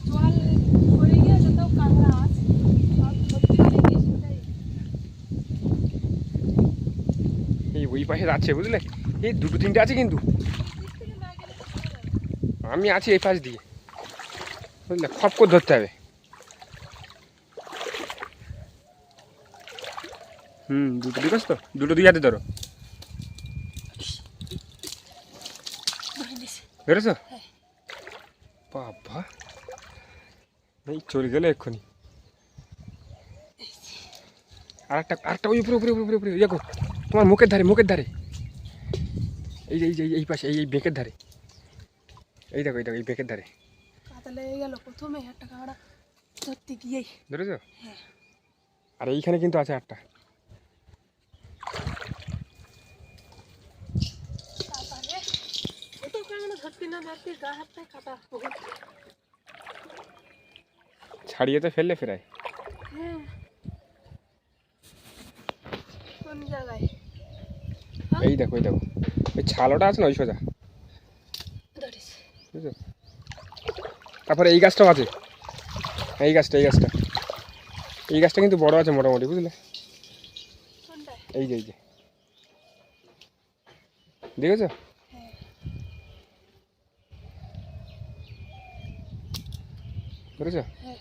জল পড়ে গিয়েছে তো কাঁকড়া আছে সব ধরতে পারি সেটাই। এই ওই পাশে যাচ্ছে বুঝলে, এই দুটো তিনটে আছে কিন্তু দিক থেকে না গেলে তো পাওয়া যাবে না। আমি আছি এই পাশ দিয়ে বুঝলে, খপ করে ধরতে হবে। দুটো দিবস তো, দুটো দুই হাতে ধরো। ধরে নিছে। বেরোছো? হ্যাঁ। বাবা এই চলে গেলে এক্ষুনি। আরেকটা ওই উপরে উপরে উপরে উপরে দেখো, তোমার মুখের ধারে মুখের ধারে, এই যে এই যে এই পাশে এই বেঁকের ধারে, এই দেখো এই দেখো এই বেঁকের ধারে। কাঁটা লেগে গেল প্রথমে একটা কাঁকড়া ধরতে গিয়েই। ধরেছো? হ্যাঁ। আর এইখানে কিন্তু আছে একটা। তারপরে ছোটো কাঁকড়া ধরতে না ধরতে গা হাত পায়ে কাটা বহুত। ছাড়িয়ে তো ফেললে ফেরায়। হ্যাঁ। কোন জায়গায়? এই দেখো এই দেখো, ওই ছালোটা আছে না ওই সোজা, ধরেছে। বুঝছো? তারপরে এই গাছটাও আছে, এই গাছটা এই গাছটা এই গাছটা কিন্তু বড় আছে মোটামুটি বুঝলে। কোনটায়? এই যে দেখেছো? হ্যাঁ। বুঝেছো? হ্যাঁ।